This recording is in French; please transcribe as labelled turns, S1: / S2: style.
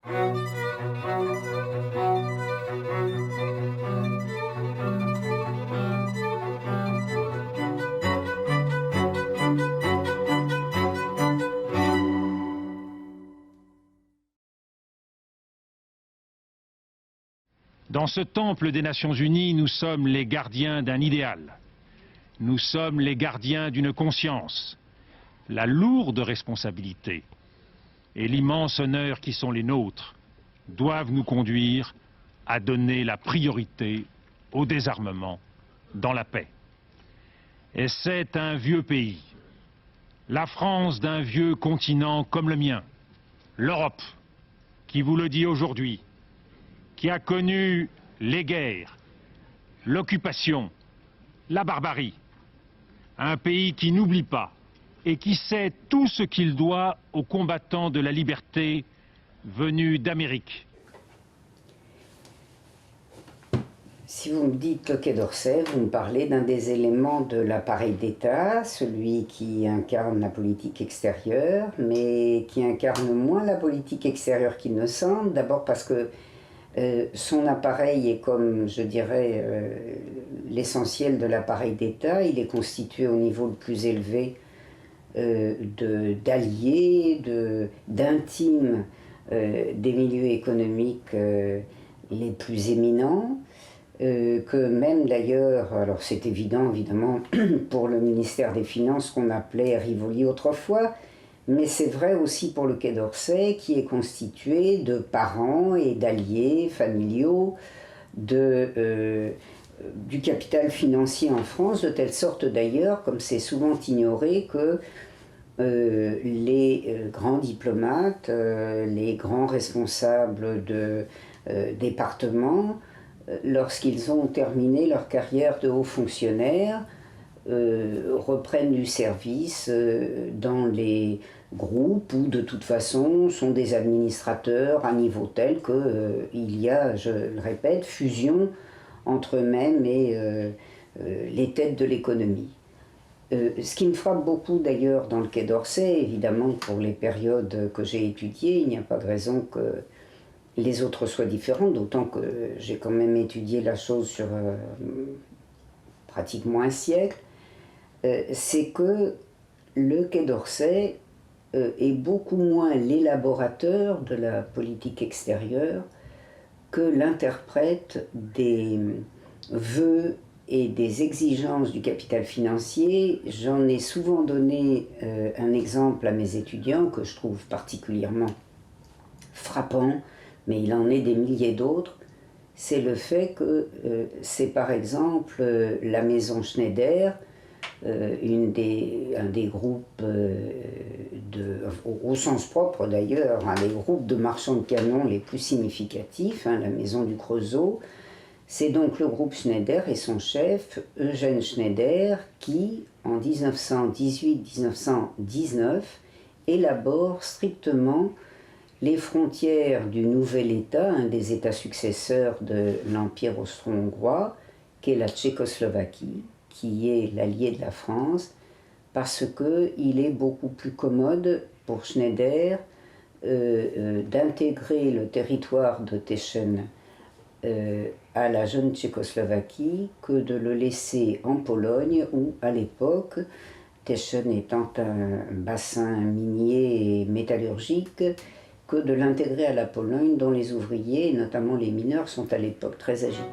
S1: Dans ce temple des Nations Unies, nous sommes les gardiens d'un idéal. Nous sommes les gardiens d'une conscience. La lourde responsabilité et l'immense honneur qui sont les nôtres doivent nous conduire à donner la priorité au désarmement dans la paix. Et c'est un vieux pays, la France d'un vieux continent comme le mien, l'Europe, qui vous le dit aujourd'hui, qui a connu les guerres, l'occupation, la barbarie. Un pays qui n'oublie pas et qui sait tout ce qu'il doit aux combattants de la liberté venus d'Amérique.
S2: Si vous me dites le Quai d'Orsay, vous me parlez d'un des éléments de l'appareil d'État, celui qui incarne la politique extérieure, mais qui incarne moins la politique extérieure qu'il ne semble. D'abord parce que son appareil est comme, je dirais, l'essentiel de l'appareil d'État. Il est constitué au niveau le plus élevé d'alliés, d'intimes des milieux économiques les plus éminents. Que même d'ailleurs, alors c'est évident évidemment pour le ministère des Finances qu'on appelait Rivoli autrefois, mais c'est vrai aussi pour le Quai d'Orsay qui est constitué de parents et d'alliés familiaux du capital financier en France, de telle sorte d'ailleurs, comme c'est souvent ignoré, que les grands diplomates, les grands responsables de départements, lorsqu'ils ont terminé leur carrière de haut fonctionnaire, reprennent du service dans les groupes où de toute façon sont des administrateurs à niveau tel qu'il y a, je le répète, fusion entre eux-mêmes et les têtes de l'économie. Ce qui me frappe beaucoup d'ailleurs dans le Quai d'Orsay, évidemment pour les périodes que j'ai étudiées, il n'y a pas de raison que les autres soient différents, d'autant que j'ai quand même étudié la chose sur pratiquement un siècle, c'est que le Quai d'Orsay est beaucoup moins l'élaborateur de la politique extérieure que l'interprète des vœux et des exigences du capital financier. J'en ai souvent donné un exemple à mes étudiants que je trouve particulièrement frappant, mais il en est des milliers d'autres. C'est le fait que c'est par exemple la maison Schneider, un des groupes, au sens propre d'ailleurs, un des groupes de marchands de canons les plus significatifs, la maison du Creusot. C'est donc le groupe Schneider et son chef, Eugène Schneider, qui, en 1918-1919, élabore strictement les frontières du nouvel État, un des États successeurs de l'Empire austro-hongrois, qu'est la Tchécoslovaquie, qui est l'allié de la France, parce qu'il est beaucoup plus commode pour Schneider d'intégrer le territoire de Teschen à la jeune Tchécoslovaquie que de le laisser en Pologne, où à l'époque, Teschen étant un bassin minier et métallurgique, que de l'intégrer à la Pologne dont les ouvriers, et notamment les mineurs, sont à l'époque très agités.